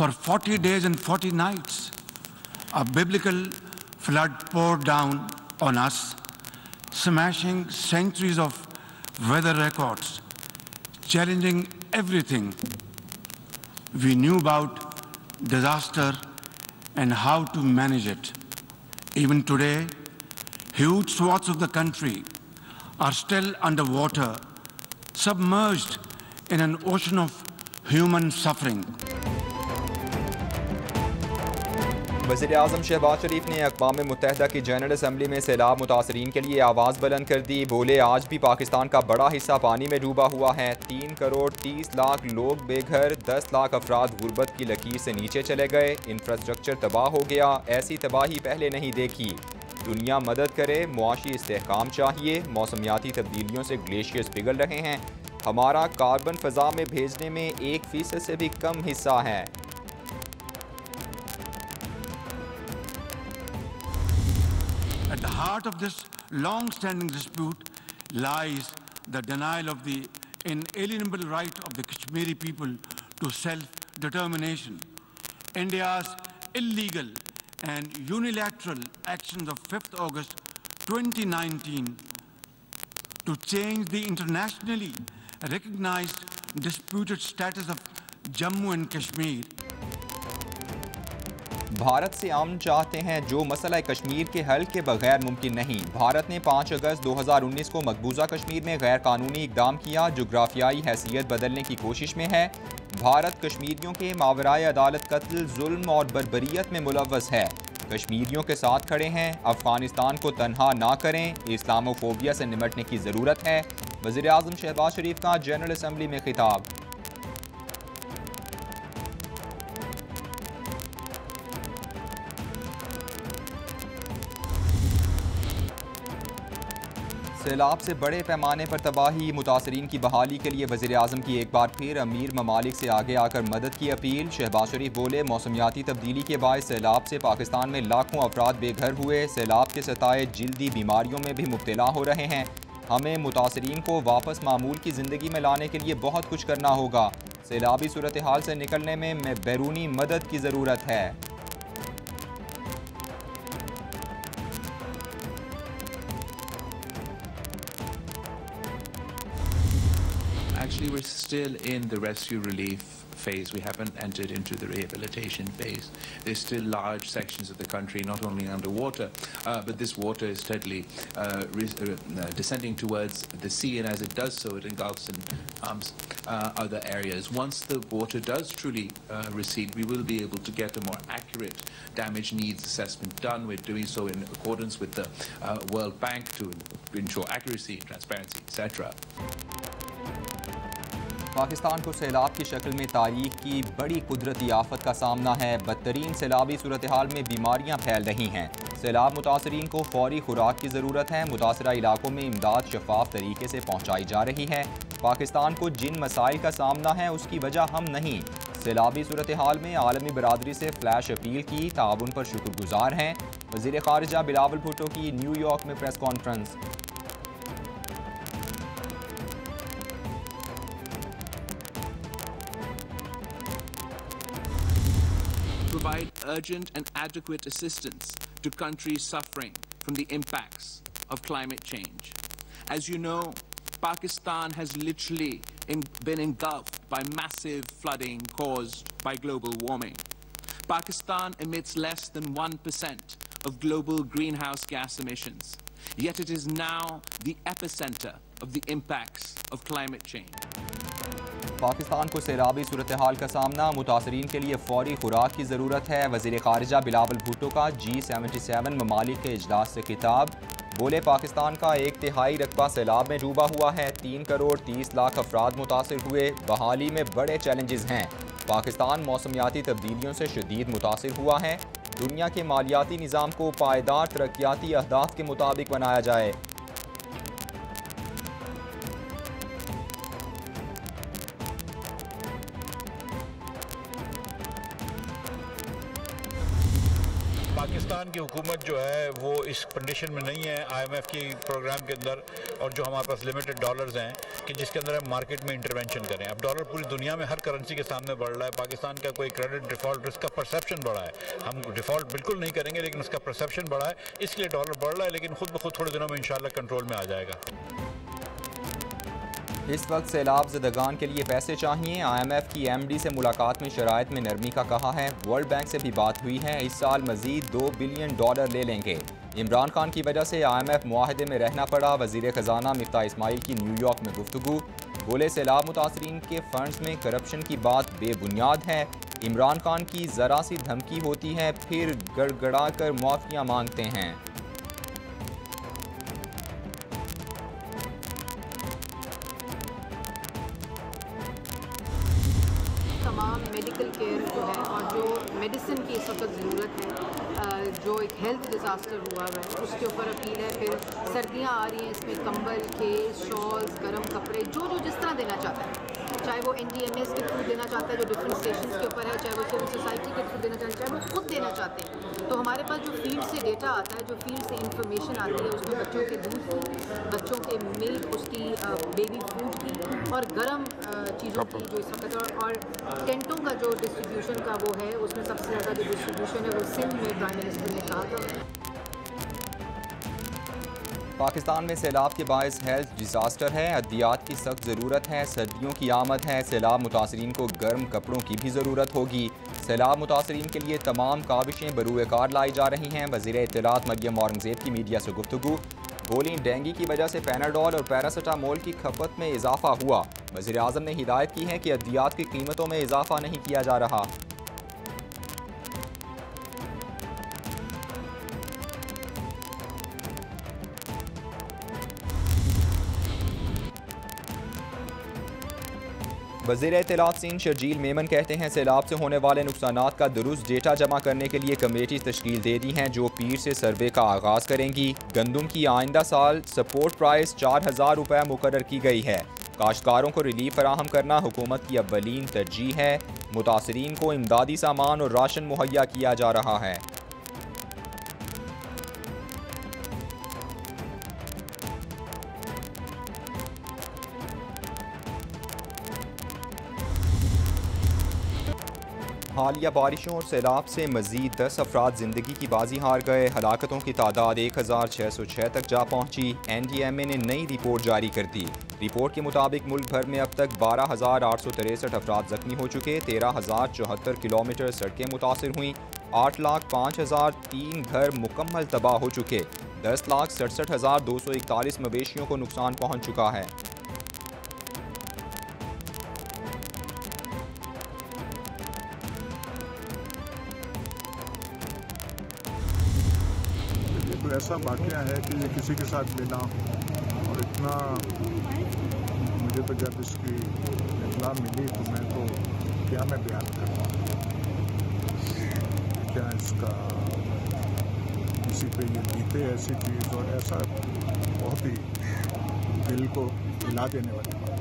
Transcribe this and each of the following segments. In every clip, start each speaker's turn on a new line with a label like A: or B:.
A: For 40 days and 40 nights, a biblical flood poured down on us, smashing centuries of weather records, challenging everything we knew about disaster and how to manage it. Even today, huge swaths of the country are still underwater, submerged in an ocean of human suffering.
B: वज़ीर-ए-आज़म शहबाज शरीफ ने अक़वाम मुत्तहिदा की general assembly में सैलाब मुतासरीन के लिए आवाज़ बुलंद कर दी। बोले, आज भी पाकिस्तान का बड़ा हिस्सा पानी में डूबा हुआ है। 3 करोड़ 30 लाख लोग बेघर, 10 लाख अफराद गुर्बत की लकीर से नीचे चले गए, इंफ्रास्ट्रक्चर तबाह हो गया। ऐसी तबाही पहले नहीं देखी। दुनिया मदद करे, मुआशी इस्तेहकाम चाहिए। मौसमियाती तब्दीलियों से ग्लेशियर्स पिघल रहे हैं। हमारा कार्बन फ़ज़ा में भेजने में 1% से भी कम हिस्सा है।
A: At the heart of this long-standing dispute lies the denial of the inalienable right of the Kashmiri people to self-determination. India's illegal and unilateral actions of 5th August 2019 to change the internationally recognized disputed status of Jammu and Kashmir.
B: Bharat से अमन चाहते हैं जो मसला कश्मीर के हल के बगैर मुमकिन नहीं। भारत ने 5 अगस्त 2019 को मकबूजा कश्मीर में गैर कानूनी इकदाम किया, जोग्राफियाई हैसियत बदलने की कोशिश में है। भारत कश्मीरियों के मावराए अदालत कत्ल, जुल्म और बर्बरियत में मुलव्वस है। कश्मीरियों के साथ खड़े हैं। अफगानिस्तान को तनहा ना करें, इस्लामोफोबिया से निमटने की ज़रूरत है। वज़ीर-ए-आज़म शहबाज शरीफ का जनरल असम्बली में खिताब। सैलाब से बड़े पैमाने पर तबाही, मुतासरीन की बहाली के लिए वज़ीर-ए-आज़म की एक बार फिर अमीर ममालिक से आगे आकर मदद की अपील। शहबाज शरीफ बोले, मौसमियाती तब्दीली के बायस सैलाब से पाकिस्तान में लाखों अफराद बेघर हुए। सैलाब के सताए जिल्दी बीमारियों में भी मुब्तला हो रहे हैं। हमें मुतासरीन को वापस मामूल की ज़िंदगी में लाने के लिए बहुत कुछ करना होगा। सैलाबी सूरत हाल से निकलने में बैरूनी मदद की ज़रूरत है।
C: Actually, we're still in the rescue relief phase. We haven't entered into the rehabilitation phase. There's still large sections of the country not only underwater, but this water is steadily descending towards the sea, and as it does so, it engulfs and harms other areas. Once the water does truly recede, we will be able to get a more accurate damage needs assessment done. We're doing so in accordance with the World Bank to ensure accuracy, transparency, etc.
B: Pakistan को सैलाब की शक्ल में तारीख की बड़ी कुदरती आफत का सामना है। बदतरीन सैलाबी सूरत हाल में बीमारियां फैल रही हैं। सैलाब मुतासरीन को फौरी खुराक की ज़रूरत है। मुतासरा इलाकों में इमदाद शफाफ तरीके से पहुँचाई जा रही है। पाकिस्तान को जिन मसाइल का सामना है उसकी वजह हम नहीं। सैलाबी सूरत हाल में आलमी बरादरी से फ्लैश अपील की, ताउन पर शुक्रगुजार हैं। वज़ीर ख़ारिजा बिलावल भुट्टो की न्यूयॉर्क में press conference.
C: Provide urgent and adequate assistance to countries suffering from the impacts of climate change. As you know, Pakistan has literally been engulfed by massive flooding caused by global warming. Pakistan emits less than 1% of global greenhouse gas emissions, yet it is now the epicenter of the impacts of climate change.
B: Pakistan को सैलाबी सूरत हाल का सामना, मुतासरीन के लिए फौरी खुराक की ज़रूरत है। वज़ीर ख़ारिजा बिलावल भुट्टो का G77 ममालिक के इजलास से खिताब। बोले, पाकिस्तान का 1/3 रकबा सैलाब में डूबा हुआ है। 3 करोड़ 30 लाख अफराद मुतासर हुए। बहाली में बड़े चैलेंजेस हैं। पाकिस्तान मौसमियाती तब्दीलियों से शदीद मुतासर हुआ है। दुनिया के मालियाती निज़ाम को पायदार तरक्याती अहदाफ के मुताबिक बनाया जाए।
D: Pakistan पाकिस्तान की हुकूमत जो है वो इस कंडीशन में नहीं है IMF की प्रोग्राम के अंदर, और जो हमारे पास लिमिटेड डॉलर्स हैं कि जिसके अंदर हम मार्केट में इंटरवेंशन करें। अब डॉलर पूरी दुनिया में हर करेंसी के सामने बढ़ रहा है, पाकिस्तान का कोई क्रेडिट डिफ़ॉल्ट रिस्क का परसेप्शन बढ़ा है। हम डिफ़ॉल्ट बिल्कुल नहीं करेंगे लेकिन उसका परसेप्शन बढ़ा है, इसलिए डॉलर बढ़ रहा है, लेकिन खुद ब खुद थोड़े दिनों में इंशाल्लाह कंट्रोल में आ जाएगा।
B: इस वक्त सैलाब ज़दगान के लिए पैसे चाहिए। IMF की MD से मुलाकात में शराइत में नरमी का कहा है। वर्ल्ड बैंक से भी बात हुई है, इस साल मजीद $2 बिलियन ले लेंगे। इमरान खान की वजह से IMF मुआहदे में रहना पड़ा। वज़ीर ख़जाना मिफ्ताह इस्माइल की न्यूयॉर्क में गुफ्तगू। बोले सैलाब मुतासरीन के फंड्स में करप्शन की बात बेबुनियाद है। इमरान खान की ज़रा सी धमकी होती है फिर गड़गड़ा कर मुआफ़िया मांगते हैं।
E: तमाम मेडिकल केयर जो है और जो मेडिसिन की इस वक्त ज़रूरत है, जो एक हेल्थ डिज़ास्टर हुआ है उसके ऊपर अपील है। फिर सर्दियाँ आ रही हैं, इसमें कंबल, खेस, शॉल्स, गर्म कपड़े जो जिस तरह देना चाहता है, चाहे वो NDMS के थ्रू देना चाहता है जो डिफरेंट स्टेशन के ऊपर है, चाहे वो सिविल सोसाइटी के थ्रू देना चाहता है, चाहे वो खुद देना चाहते हैं। तो हमारे पास जो फील्ड से डेटा आता है, जो फील्ड से इंफॉर्मेशन आती है, उसमें बच्चों के दूध की, बच्चों के मिल्क, उसकी बेबी फूड की और गर्म चीज़ों की जो इस वक्त, और टेंटों का जो डिस्ट्रीब्यूशन का वो है, उसमें सबसे ज़्यादा जो डिस्ट्रीब्यूशन है वो सिंध में प्राइम मिनिस्टर ने कहा था।
B: पाकिस्तान में सैलाब के बायस हेल्थ डिज़ास्टर है, अद्वियात की सख्त ज़रूरत है। सर्दियों की आमद है, सैलाब मुतासरीन को गर्म कपड़ों की भी ज़रूरत होगी। सैलाब मुतासरीन के लिए तमाम काविशें बरूए कार लाई जा रही हैं। वज़ीर इत्तलात मरियम औरंगज़ेब की मीडिया से गुफ्तगू। बोली डेंगू की वजह से पैनाडोल और पैरासिटामोल की खपत में इजाफा हुआ। वज़ीर आज़म ने हिदायत की है कि अद्वियात की कीमतों में इजाफा नहीं किया जा रहा। वज़ीर इत्तलात सिंध शर्जील मेमन कहते हैं सैलाब से होने वाले नुकसानात का दुरुस्त डेटा जमा करने के लिए कमेटी तश्कील दे दी हैं जो पीर से सर्वे का आगाज़ करेंगी। गंदम की आइंदा साल सपोर्ट प्राइस 4000 रुपये मुकर्रर की गई है। काश्तकारों को रिलीफ फराहम करना हुकूमत की अव्वलीन तरजीह है। मुतासरीन को इमदादी सामान और राशन मुहैया किया जा रहा है। हालिया बारिशों और सैलाब से मजीद 10 अफराद जिंदगी की बाजी हार गए। हलाकतों की तादाद 1606 तक जा पहुंची। NDMA ने नई रिपोर्ट जारी कर दी। रिपोर्ट के मुताबिक मुल्क भर में अब तक 12,863 अफराद जख्मी हो चुके। 13,074 किलोमीटर सड़कें मुतासर हुई। 8,05,003 घर मुकम्मल तबाह हो चुके। 10,67,241 मवेशियों को नुकसान पहुँच चुका है।
F: तो ऐसा वाक़या है कि ये किसी के साथ मिला और इतना मुझे तो जब इसकी इत्तला मिली तो मैं तो क्या मैं बयान करता क्या इसका किसी पे ये बीते ऐसी चीज़ और ऐसा बहुत ही दिल को हिला देने वाली बात।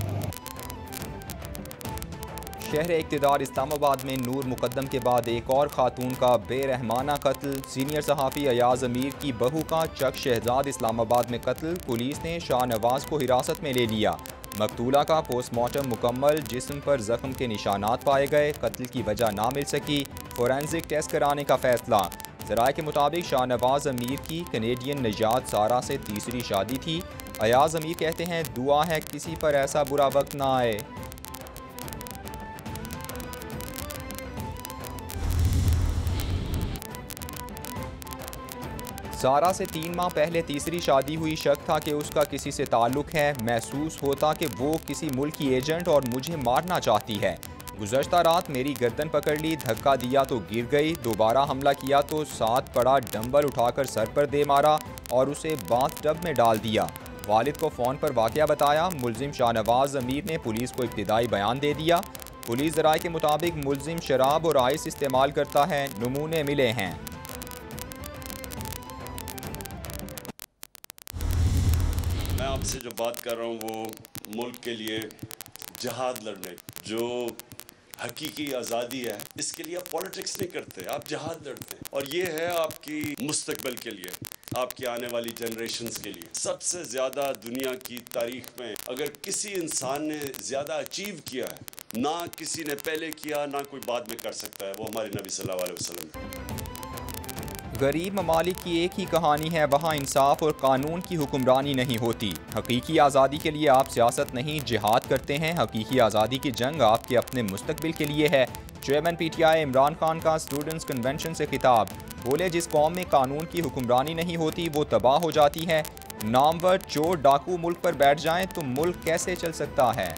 B: शहर इक़्तिदार इस्लामाबाद में नूर मुकद्दम के बाद एक और खातून का बेरहमाना कत्ल। सीनियर सहाफ़ी अयाज अमीर की बहू का चक शहजाद इस्लामाबाद में कत्ल। पुलिस ने शाहनवाज को हिरासत में ले लिया। मकतूला का पोस्टमार्टम मुकम्मल, जिस्म पर जख्म के निशानात पाए गए। कत्ल की वजह ना मिल सकी, फोरेंसिक टेस्ट कराने का फैसला। ज़राए के मुताबिक शाहनवाज अमीर की कनेडियन नजात सारा से तीसरी शादी थी। अयाज अमीर कहते हैं दुआ है किसी पर ऐसा बुरा वक्त ना आए। सारा से 3 माह पहले तीसरी शादी हुई। शक था कि उसका किसी से ताल्लुक़ है। महसूस होता कि वो किसी मुल्क की एजेंट और मुझे मारना चाहती है। गुज़श्ता रात मेरी गर्दन पकड़ ली, धक्का दिया तो गिर गई। दोबारा हमला किया तो साथ पड़ा डंबल उठाकर सर पर दे मारा और उसे बाथ टब में डाल दिया। वालिद को फ़ोन पर वाक़या बताया। मुलजिम शाहनवाज अमीर ने पुलिस को इब्तिदाई बयान दे दिया। पुलिस ज़राए के मुताबिक मुलजिम शराब और आइस इस्तेमाल करता है, नमूने मिले हैं।
G: मैं आपसे जो बात कर रहा हूँ वो मुल्क के लिए जहाद लड़ने, जो हकीकी आज़ादी है, इसके लिए आप पॉलिटिक्स नहीं करते, आप जहाद लड़ते हैं। और ये है आपकी मुस्तकबिल के लिए, आपकी आने वाली जनरेशंस के लिए। सबसे ज़्यादा दुनिया की तारीख में अगर किसी इंसान ने ज़्यादा अचीव किया है, ना किसी ने पहले किया, ना कोई बाद में कर सकता है, वो हमारे नबी सल्लल्लाहु अलैहि वसल्लम।
B: गरीब ममालिक की एक ही कहानी है, वहाँ इंसाफ और कानून की हुक्मरानी नहीं होती। हकीकी आज़ादी के लिए आप सियासत नहीं जिहाद करते हैं, हकीकी आज़ादी की जंग आपके अपने मुस्तकबिल के लिए है। चेयरमैन PTI इमरान खान का स्टूडेंट्स कन्वेंशन से खिताब, बोले जिस कौम में कानून की हुक्मरानी नहीं होती वो तबाह हो जाती है। नामवर चोर डाकू मुल्क पर बैठ जाएं तो मुल्क कैसे चल सकता है।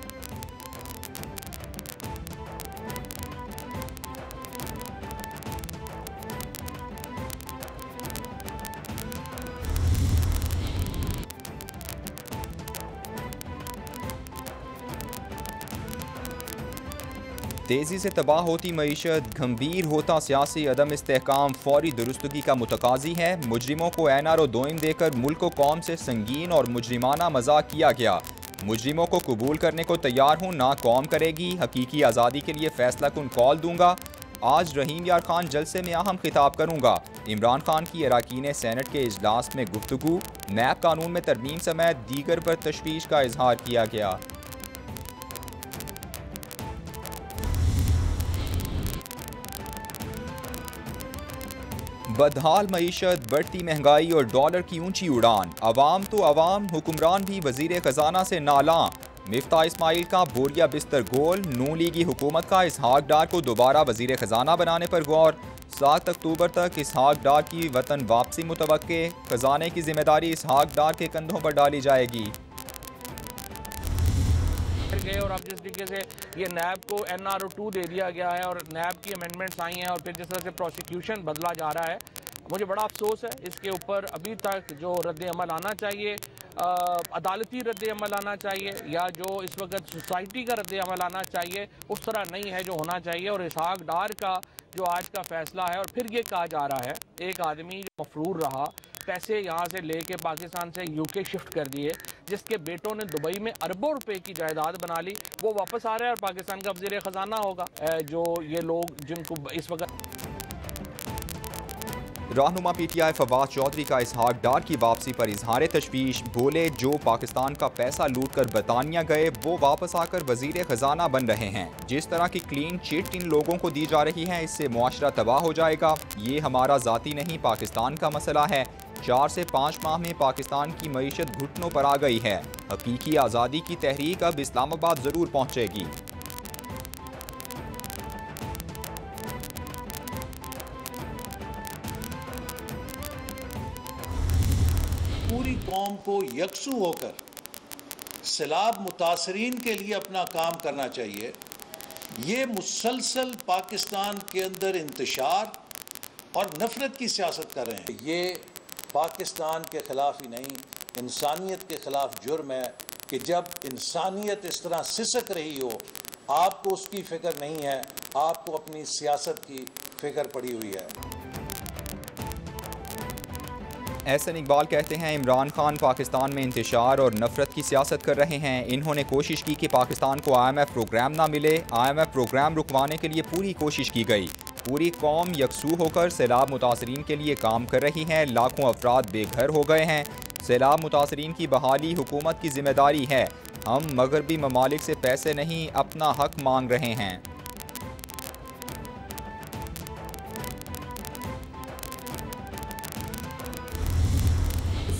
B: तेज़ी से तबाह होती मईशत, गंभीर होता सियासी अदम इस्तेहकाम फौरी दुरुस्तगी का मुतकाजी है। मुजरिमों को NRO दोइम देकर मुल्क कौम से संगीन और मुजरिमाना मजाक किया गया। मुजरिमों को कबूल करने को तैयार हूँ, ना कौम करेगी। हकीकी आज़ादी के लिए फैसला कुन कॉल दूंगा। आज रहीम यार खान जलसे में अहम खिताब करूँगा। इमरान खान की अरकान सेनेट के इजलास में गुफ्तगू, नैब कानून में तरमीम समेत दीगर पर तशवीश का इजहार किया गया। बदहाल मईशत, बढ़ती महंगाई और डॉलर की ऊंची उड़ान, अवाम तो अवाम, हुक्मरान भी वजीर खजाना से नालां। मिफ्ता इस्माइल का बोरिया बिस्तर गोल, नून लीगी हुकूमत का इसहाक डार को दोबारा वजीर खजाना बनाने पर गौर। 7 अक्टूबर तक इसहाक डार की वतन वापसी मुतवक्के, खजाने की जिम्मेदारी इसहाक डार के कंधों पर डाली जाएगी।
H: और अब जिस तरीके से ये नैब को NRO 2 दे दिया गया है और नैब की अमेंडमेंट्स आई हैं और फिर जिस तरह से प्रोसिक्यूशन बदला जा रहा है, मुझे बड़ा अफसोस है। इसके ऊपर अभी तक जो रद्द अमल आना चाहिए, अदालती रद्द अमल आना चाहिए, या जो इस वक्त सोसाइटी का रद्द अमल आना चाहिए, उस तरह नहीं है जो होना चाहिए। और इसहाक डार का जो आज का फैसला है, और फिर ये कहा जा रहा है एक आदमी जो मफरूर रहा, पैसे यहाँ से लेके पाकिस्तान से UK शिफ्ट कर दिए, जिसके बेटों ने दुबई में अरबों रुपए की जायदाद बना ली, वो वापस आ रहा है और पाकिस्तान का वज़ीर ख़जाना होगा। जो ये लोग जिनको इस वक्त
B: रहनुमा PTI फवाद चौधरी का इसहाक डार की वापसी पर इजहार तशवीश, बोले जो पाकिस्तान का पैसा लूट कर बरतानिया गए वो वापस आकर वजीर खजाना बन रहे हैं। जिस तरह की क्लीन चिट इन लोगों को दी जा रही है, इससे मुआशरा तबाह हो जाएगा। ये हमारा ज़ाती नहीं पाकिस्तान का मसला है। 4 से 5 माह में पाकिस्तान की मईशत घुटनों पर आ गई है। हकीकी आज़ादी की तहरीक अब इस्लामाबाद ज़रूर पहुँचेगी।
I: पूरी कौम को यकसू होकर सैलाब मुतासरीन के लिए अपना काम करना चाहिए। ये मुसलसल पाकिस्तान के अंदर इंतशार और नफरत की सियासत कर रहे हैं। ये पाकिस्तान के ख़िलाफ़ ही नहीं, इंसानियत के ख़िलाफ़ जुर्म है कि जब इंसानियत इस तरह सिसक रही हो, आपको उसकी फ़िक्र नहीं है, आपको अपनी सियासत की फ़िक्र पड़ी हुई है।
B: एहसन इकबाल कहते हैं इमरान खान पाकिस्तान में इंतशार और नफरत की सियासत कर रहे हैं। इन्होंने कोशिश की कि पाकिस्तान को IMF प्रोग्राम ना मिले। IMF प्रोग्राम रुकवाने के लिए पूरी कोशिश की गई। पूरी कौम यकसू होकर सैलाब मुतासरीन के लिए काम कर रही है। लाखों अफराद बेघर हो गए हैं। सैलाब मुतासरीन की बहाली हुकूमत की जिम्मेदारी है। हम मगरबी ममालिक से पैसे नहीं, अपना हक मांग रहे हैं।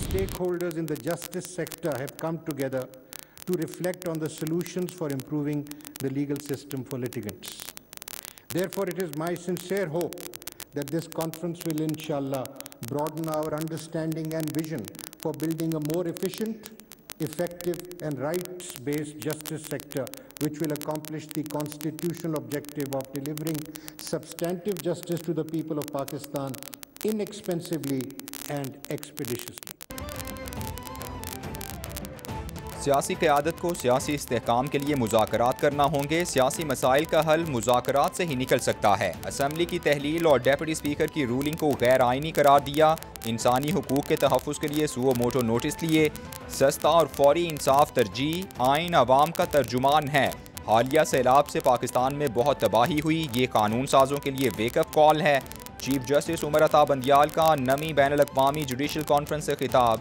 J: Stakeholders in the justice sector have come together to reflect on the solutions for improving the legal system for litigants. Therefore, it is my sincere hope that this conference will, inshallah, broaden our understanding and vision for building a more efficient, effective and rights-based justice sector which will accomplish the constitutional objective of delivering substantive justice to the people of Pakistan inexpensively and expeditiously.
B: सियासी क़यादत को सियासी इस्तेहकाम के लिए मुज़ाकरात करना होंगे। सियासी मसाइल का हल मुज़ाकरात से ही निकल सकता है। असम्बली की तहलील और डेप्यूटी स्पीकर की रूलिंग को गैर आइनी करार दिया। इंसानी हुकूक के तहफ़्फ़ुज़ के लिए सुओ मोटो नोटिस लिए। सस्ता और फौरी इंसाफ तरजीह, आइन अवाम का तर्जुमान है। हालिया सैलाब से पाकिस्तान में बहुत तबाही हुई, ये कानून साजों के लिए वेकअप कॉल है। चीफ जस्टिस उमर अता बंदियाल का नवी बैनुल अक़वामी जुडिशल कॉन्फ्रेंस से खिताब।